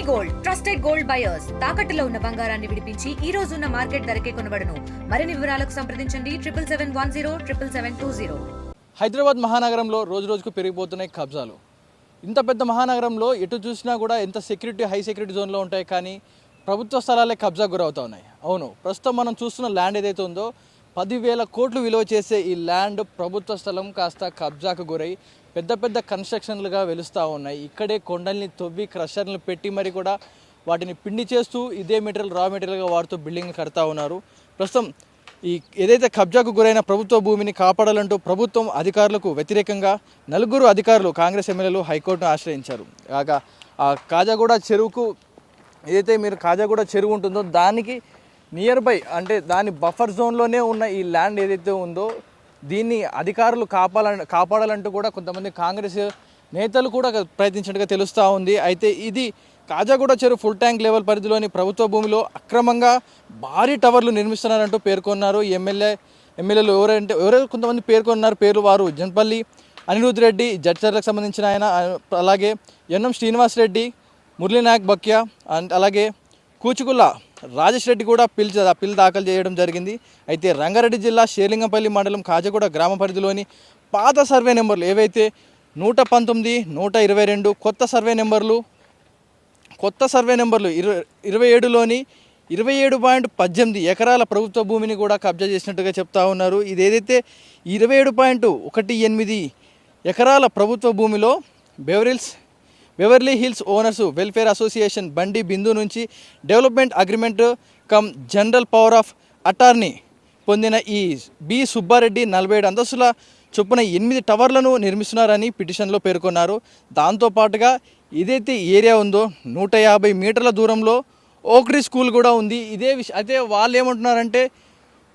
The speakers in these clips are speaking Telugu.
గోల్డ్ ట్రస్టెడ్ గోల్డ్ బయర్స్ తాకట్టులో ఉన్న బంగారాన్ని విడిపించి ఈ రోజు ఉన్న మార్కెట్ ధరకే కొనబడును. మరిన్ని వివరాలకు సంప్రదించండి 7771077720. హైదరాబాద్ మహానగరంలో రోజు రోజుకు పెరిగిపోతున్నాయి కబ్జాలు. ఇంత పెద్ద మహానగరంలో ఎటు చూసినా కూడా ఎంత సెక్యూరిటీ హై సెక్యూరిటీ జోన్లో ఉంటాయి, కానీ ప్రభుత్వ స్థలాలే కబ్జా గురవుతా ఉన్నాయి. అవును, ప్రస్తుతం మనం చూస్తున్న ల్యాండ్ ఏదైతే ఉందో 10,000 కోట్లు విలువ చేసే ఈ ల్యాండ్ ప్రభుత్వ స్థలం కాస్త కబ్జాకు గురై పెద్ద పెద్ద కన్స్ట్రక్షన్లుగా వెలుస్తూ ఉన్నాయి. ఇక్కడే కొండల్ని తవ్వి క్రషర్లు పెట్టి మరి కూడా వాటిని పిండి చేస్తూ ఇదే మెటీరియల్ రా మెటీరియల్గా వాడుతూ బిల్డింగ్ కడతా ఉన్నారు. ప్రస్తుతం ఈ ఏదైతే కబ్జాకు గురైన ప్రభుత్వ భూమిని కాపాడాలంటూ ప్రభుత్వం అధికారులకు వ్యతిరేకంగా 4 అధికారులు కాంగ్రెస్ ఎమ్మెల్యేలు హైకోర్టును ఆశ్రయించారు. కాగా ఆ కాజాగూడ చెరువుకు ఏదైతే కాజాగూడ చెరువు ఉంటుందో దానికి నియర్ బై అంటే దాని బఫర్ జోన్లోనే ఉన్న ఈ ల్యాండ్ ఏదైతే ఉందో దీన్ని అధికారులు కాపాడాలంటూ కూడా కొంతమంది కాంగ్రెస్ నేతలు కూడా ప్రయత్నించినట్టుగా తెలుస్తూ ఉంది. అయితే ఇది కాజాగూడ చెరువు ఫుల్ ట్యాంక్ లెవెల్ పరిధిలోని ప్రభుత్వ భూమిలో అక్రమంగా భారీ టవర్లు నిర్మిస్తున్నారంటూ పేర్కొన్నారు. ఎమ్మెల్యేలు ఎవరో కొంతమంది పేర్కొన్నారు. పేర్లు వారు జన్పల్లి అనిరుద్ రెడ్డి జడ్చర్లకు సంబంధించిన ఆయన, అలాగే ఎన్ఎం శ్రీనివాస్ రెడ్డి, మురళీనాయక్ బక్యా, అలాగే కూచుకుల్ల రాజేష్ రెడ్డి కూడా పిల్ దాఖలు చేయడం జరిగింది. అయితే రంగారెడ్డి జిల్లా షేర్లింగంపల్లి మండలం కాజాగూడ గ్రామ పరిధిలోని పాత సర్వే నెంబర్లు ఏవైతే 119, 122 కొత్త సర్వే నెంబర్లు 27లోని 27.18 ఎకరాల ప్రభుత్వ భూమిని కూడా కబ్జా చేసినట్టుగా చెప్తా ఉన్నారు. ఇదేదైతే 27.18 ఎకరాల ప్రభుత్వ భూమిలో Beverly hills owners welfare association బండి బిందు నుంచి development agreement come general power of attorney పొందిన ఈ బి సుబ్బారెడ్డి 47 అంతస్తుల చొప్పున 8 టవర్లను నిర్మిస్తున్నారని పిటిషన్లో పేర్కొన్నారు. దాంతోపాటుగా ఏదైతే ఏరియా ఉందో 150 మీటర్ల దూరంలో ఓక్రీ స్కూల్ కూడా ఉంది. ఇదే అయితే వాళ్ళు ఏమంటున్నారంటే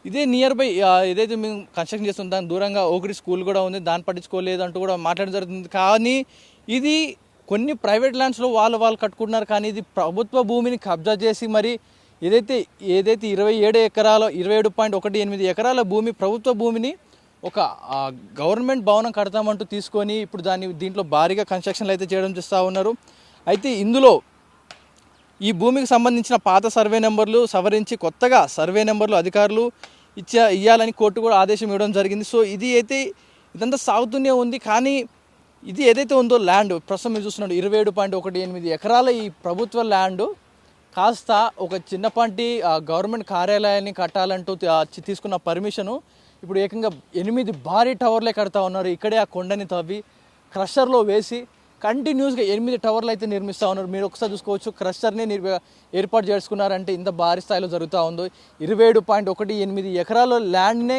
ఇదే నియర్ బై ఏదైతే మేము కన్స్ట్రక్షన్ చేస్తాం దాని దూరంగా ఓక్రీ స్కూల్ కూడా ఉంది, దాన్ని పట్టించుకోలేదు అంటూ కూడా మాట్లాడడం జరుగుతుంది. కానీ ఇది కొన్ని ప్రైవేట్ ల్యాండ్స్లో వాళ్ళు కట్టుకుంటున్నారు, కానీ ఇది ప్రభుత్వ భూమిని కబ్జా చేసి మరి ఏదైతే 27.18 ఎకరాల భూమి ప్రభుత్వ భూమిని ఒక గవర్నమెంట్ భవనం కడతామంటూ తీసుకొని ఇప్పుడు దీంట్లో భారీగా కన్స్ట్రక్షన్లు అయితే చేయడం చేస్తూ ఉన్నారు. అయితే ఇందులో ఈ భూమికి సంబంధించిన పాత సర్వే నెంబర్లు సవరించి కొత్తగా సర్వే నెంబర్లు అధికారులు ఇవ్వాలని కోర్టు కూడా ఆదేశం ఇవ్వడం జరిగింది. సో ఇదంతా సాగుతూనే ఉంది. కానీ ఇది ఏదైతే ఉందో ల్యాండ్ ప్రస్తుతం మీరు చూస్తున్నాడు 27.18 ఎకరాల ఈ ప్రభుత్వ ల్యాండ్ కాస్త ఒక చిన్నపాటి గవర్నమెంట్ కార్యాలయాన్ని కట్టాలంటూ తీసుకున్న పర్మిషను ఇప్పుడు ఏకంగా 8 భారీ టవర్లే కడతా ఉన్నారు. ఇక్కడే ఆ కొండని తవ్వి క్రషర్లో వేసి కంటిన్యూస్గా 8 టవర్లు అయితే నిర్మిస్తూ ఉన్నారు. మీరు ఒకసారి చూసుకోవచ్చు, క్రషర్ని ఏర్పాటు చేసుకున్నారంటే ఇంత భారీ స్థాయిలో జరుగుతూ ఉందో. 27.18 ఎకరాల ల్యాండ్నే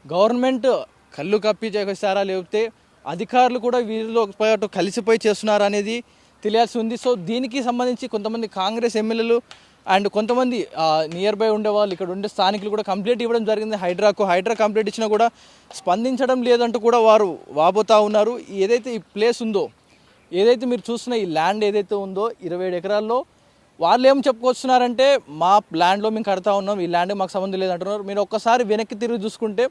గవర్నమెంట్ కళ్ళు కప్పి చేస్తారా లేకపోతే అధికారులు కూడా వీరిలో పాటు కలిసిపోయి చేస్తున్నారు అనేది తెలియాల్సి ఉంది. సో దీనికి సంబంధించి కొంతమంది కాంగ్రెస్ ఎమ్మెల్యేలు అండ్ కొంతమంది నియర్ బై ఉండేవాళ్ళు ఇక్కడ ఉండే స్థానికులు కూడా కంప్లైంట్ ఇవ్వడం జరిగింది హైడ్రా కంప్లైంట్ ఇచ్చినా కూడా స్పందించడం లేదంటూ కూడా వారు వాపోతూ ఉన్నారు. ఏదైతే ఈ ప్లేస్ ఉందో, ఏదైతే మీరు చూస్తున్న ఈ ల్యాండ్ ఏదైతే ఉందో 27 ఎకరాల్లో వాళ్ళు ఏం చెప్పుకొస్తున్నారంటే మా ల్యాండ్లో మేము కడతా ఉన్నాం, ఈ ల్యాండ్ మాకు సంబంధం లేదంటున్నారు. మీరు ఒక్కసారి వెనక్కి తిరిగి చూసుకుంటే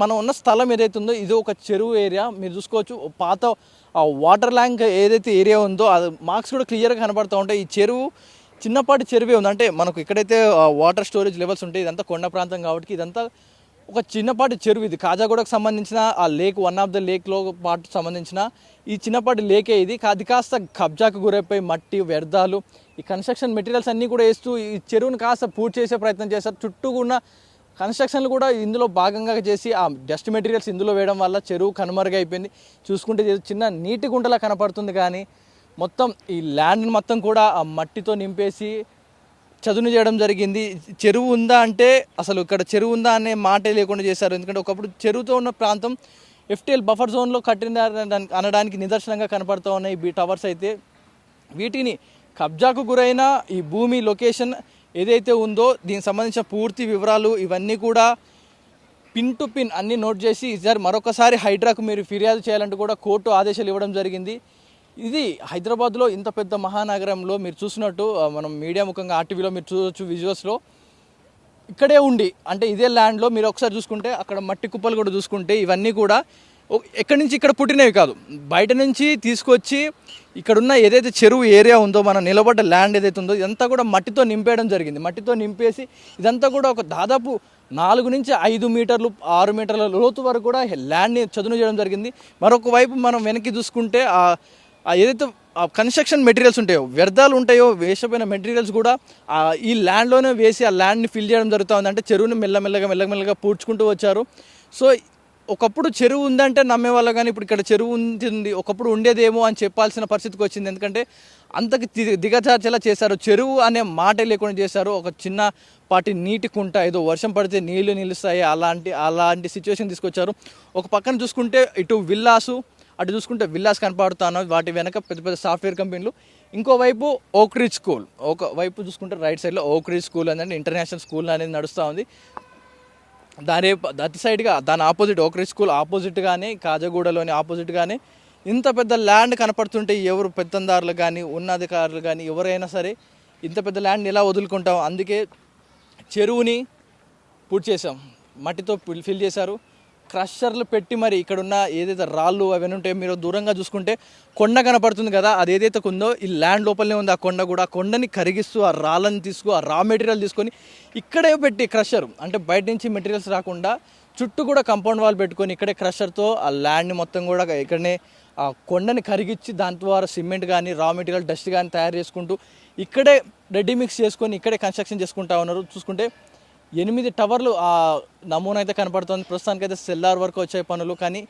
మనం ఉన్న స్థలం ఏదైతే ఉందో ఇది ఒక చెరువు ఏరియా. మీరు చూసుకోవచ్చు పాత వాటర్ ల్యాంక్ ఏదైతే ఏరియా ఉందో అది మార్క్స్ కూడా క్లియర్గా కనబడుతూ ఉంటాయి. ఈ చెరువు చిన్నపాటి చెరువే ఉంది. అంటే మనకు ఎక్కడైతే వాటర్ స్టోరేజ్ లెవెల్స్ ఉంటాయి ఇదంతా కొండ ప్రాంతం కాబట్టి ఇదంతా ఒక చిన్నపాటి చెరువు. ఇది కాజాగూడకు సంబంధించిన ఆ లేక్, వన్ ఆఫ్ ద లేక్లో పాటు సంబంధించిన ఈ చిన్నపాటి లేకే ఇది. అది కాస్త కబ్జాకు గురైపోయి మట్టి వ్యర్థాలు ఈ కన్స్ట్రక్షన్ మెటీరియల్స్ అన్నీ కూడా వేస్తూ ఈ చెరువును కాస్త పూర్తి చేసే ప్రయత్నం చేస్తారు. చుట్టూ ఉన్న కన్స్ట్రక్షన్లు కూడా ఇందులో భాగంగా చేసి ఆ డస్ట్ మెటీరియల్స్ ఇందులో వేయడం వల్ల చెరువు కనుమరుగైపోయింది. చూసుకుంటే చిన్న నీటి గుంటలా కనపడుతుంది, కానీ మొత్తం ఈ ల్యాండ్ని మొత్తం కూడా ఆ మట్టితో నింపేసి చదును చేయడం జరిగింది. చెరువు ఉందా అంటే అసలు ఇక్కడ చెరువు ఉందా అనే మాటే లేకుండా చేశారు. ఎందుకంటే ఒకప్పుడు చెరువుతో ఉన్న ప్రాంతం FTL బఫర్ జోన్లో కట్టిన అనడానికి నిదర్శనంగా కనపడుతూ ఉన్నాయి ఈ టవర్స్. అయితే వీటిని కబ్జాకు గురైన ఈ భూమి లొకేషన్ ఏదైతే ఉందో దీనికి సంబంధించిన పూర్తి వివరాలు ఇవన్నీ కూడా పిన్ టు పిన్ అన్నీ నోట్ చేసి ఈసారి మరొకసారి హైడ్రాకు మీరు ఫిర్యాదు చేయాలంటూ కూడా కోర్టు ఆదేశాలు ఇవ్వడం జరిగింది. ఇది హైదరాబాద్లో ఇంత పెద్ద మహానగరంలో మీరు చూసినట్టు మనం మీడియా ముఖంగా ఆర్టీవీలో మీరు చూడవచ్చు విజువల్స్లో ఇక్కడే ఉండి అంటే ఇదే ల్యాండ్లో మీరు ఒకసారి చూసుకుంటే అక్కడ మట్టి కుప్పలు కూడా చూసుకుంటే ఇవన్నీ కూడా ఎక్కడి నుంచి ఇక్కడ పుట్టినవి కాదు, బయట నుంచి తీసుకొచ్చి ఇక్కడున్న ఏదైతే చెరువు ఏరియా ఉందో మనం నిలబడ్డ ల్యాండ్ ఏదైతే ఉందో ఇదంతా కూడా మట్టితో నింపేయడం జరిగింది. మట్టితో నింపేసి ఇదంతా కూడా ఒక దాదాపు 4 నుంచి 5 మీటర్లు 6 మీటర్ల లోతు వరకు కూడా ల్యాండ్ని చదును చేయడం జరిగింది. మరొక వైపు మనం వెనక్కి చూసుకుంటే ఏదైతే కన్స్ట్రక్షన్ మెటీరియల్స్ ఉంటాయో, వ్యర్థాలు ఉంటాయో, వేసపోయిన మెటీరియల్స్ కూడా ఈ ల్యాండ్లోనే వేసి ఆ ల్యాండ్ని ఫిల్ చేయడం జరుగుతుంది. అంటే చెరువుని మెల్లమెల్లగా పూడ్చుకుంటూ వచ్చారు. సో ఒకప్పుడు చెరువు ఉందంటే నమ్మేవాళ్ళు, కానీ ఇప్పుడు ఇక్కడ చెరువు ఉంది ఒకప్పుడు ఉండేదేమో అని చెప్పాల్సిన పరిస్థితికి వచ్చింది. ఎందుకంటే అంతకి దిగజార్చేలా చేశారు. చెరువు అనే మాట లేకుండా చేశారు. ఒక చిన్నపాటి నీటి కుంట, ఏదో వర్షం పడితే నీళ్లు నిలుస్తాయి అలాంటి సిచ్యువేషన్ తీసుకొచ్చారు. ఒక పక్కన చూసుకుంటే ఇటు విల్లాసు, అటు చూసుకుంటే విల్లాస్ కనపడుతున్నాయి. వాటి వెనక పెద్ద పెద్ద సాఫ్ట్వేర్ కంపెనీలు. ఇంకోవైపు ఓక్ రిడ్జ్ స్కూల్, ఒక వైపు చూసుకుంటే రైట్ సైడ్లో ఓక్ రిడ్జ్ స్కూల్ అనేది ఇంటర్నేషనల్ స్కూల్ అనేది నడుస్తూ ఉంది. అటు సైడ్గా దాని ఆపోజిట్ ఓక్ రిడ్జ్ స్కూల్ ఆపోజిట్గానే, కాజగూడలోని ఆపోజిట్గానే ఇంత పెద్ద ల్యాండ్ కనపడుతుంటే ఎవరు పెత్తందారులు కానీ ఉన్నధికారులు కానీ ఎవరైనా సరే ఇంత పెద్ద ల్యాండ్ ఎలా వదులుకుంటాం? అందుకే చెరువుని పూర్తి చేసాం, మట్టితో ఫిల్ చేశారు. క్రషర్లు పెట్టి మరి ఇక్కడున్న ఏదైతే రాళ్ళు అవన్నీ ఉంటాయో, మీరు దూరంగా చూసుకుంటే కొండ కనపడుతుంది కదా, అది ఏదైతే ఉందో ఈ ల్యాండ్ లోపలనే ఉంది. ఆ కొండ కూడా కొండని కరిగిస్తూ ఆ రాళ్ళని ఆ రా మెటీరియల్ తీసుకొని ఇక్కడే పెట్టి క్రషర్, అంటే బయట నుంచి మెటీరియల్స్ రాకుండా చుట్టూ కూడా కాంపౌండ్ వాల్ పెట్టుకొని ఇక్కడే క్రషర్తో ఆ ల్యాండ్ని మొత్తం కూడా ఇక్కడనే ఆ కొండని కరిగించి దాని ద్వారా సిమెంట్ కానీ రా మెటీరియల్ డస్ట్ కానీ తయారు చేసుకుంటూ ఇక్కడే రెడీ మిక్స్ చేసుకొని ఇక్కడే కన్స్ట్రక్షన్ చేసుకుంటా ఉన్నారు. చూసుకుంటే 8 టవర్లు ఆ నమూనా అయితే కనపడుతుంది. ప్రస్తుతానికి అయితే సెల్లార్ వరకు వచ్చే పనులు, కానీ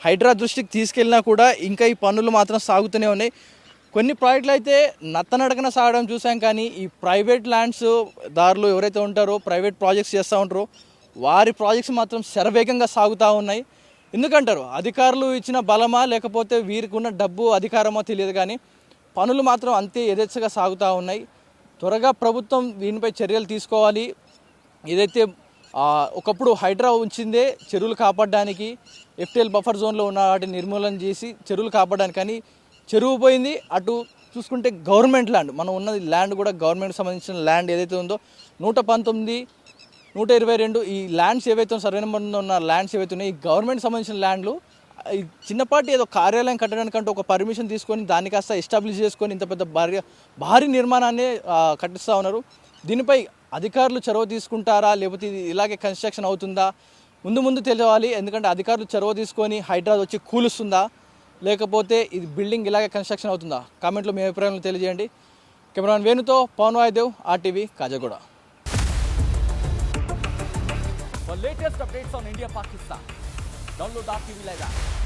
హైడ్రా దృష్టికి తీసుకెళ్ళినా కూడా ఇంకా ఈ పనులు మాత్రం సాగుతూనే ఉన్నాయి. కొన్ని ప్రాజెక్టులు అయితే నత్తనడకన సాగడం చూసాం, కానీ ఈ ప్రైవేట్ ల్యాండ్స్ దారులు ఎవరైతే ఉంటారో, ప్రైవేట్ ప్రాజెక్ట్స్ చేస్తూ ఉంటారో వారి ప్రాజెక్ట్స్ మాత్రం శరవేగంగా సాగుతూ ఉన్నాయి. ఎందుకంటారు, అధికారులు ఇచ్చిన బలమా లేకపోతే వీరికి ఉన్న డబ్బు అధికారమో తెలియదు, కానీ పనులు మాత్రం అంతే యథేచ్ఛగా సాగుతూ ఉన్నాయి. త్వరగా ప్రభుత్వం దీనిపై చర్యలు తీసుకోవాలి. ఏదైతే ఒకప్పుడు హైడ్రా ఉంచిందే చెరువులు కాపాడడానికి, ఎఫ్టీఎల్ బఫర్ జోన్లో ఉన్న వాటిని నిర్మూలన చేసి చెరువులు కాపాడడానికి, కానీ చెరువు పోయింది. అటు చూసుకుంటే గవర్నమెంట్ ల్యాండ్, మనం ఉన్నది ల్యాండ్ కూడా గవర్నమెంట్కి సంబంధించిన ల్యాండ్ ఏదైతే ఉందో 119, 122 ఈ ల్యాండ్స్ ఏవైతే సర్వే నెంబర్ ఉన్న ల్యాండ్స్ ఏవైతే ఉన్నాయో ఈ గవర్నమెంట్ సంబంధించిన ల్యాండ్లు ఈ చిన్నపాటి ఏదో కార్యాలయం కట్టడానికంటే ఒక పర్మిషన్ తీసుకొని దాన్ని కాస్త ఎస్టాబ్లిష్ చేసుకొని ఇంత పెద్ద భారీ నిర్మాణాన్ని కట్టిస్తూ ఉన్నారు. దీనిపై అధికారులు చొరవ తీసుకుంటారా లేకపోతే ఇది ఇలాగే కన్స్ట్రక్షన్ అవుతుందా ముందు తెలియాలి. ఎందుకంటే అధికారులు చొరవ తీసుకొని హైడ్రా వచ్చి కూలుస్తుందా లేకపోతే ఇది బిల్డింగ్ ఇలాగే కన్స్ట్రక్షన్ అవుతుందా? కామెంట్లో మీ అభిప్రాయాలను తెలియజేయండి. కెమెరామెన్ వేణుతో Pawan Vayudev, RTV Kajaguda. For latest updates on India Pakistan, download RTV Live app.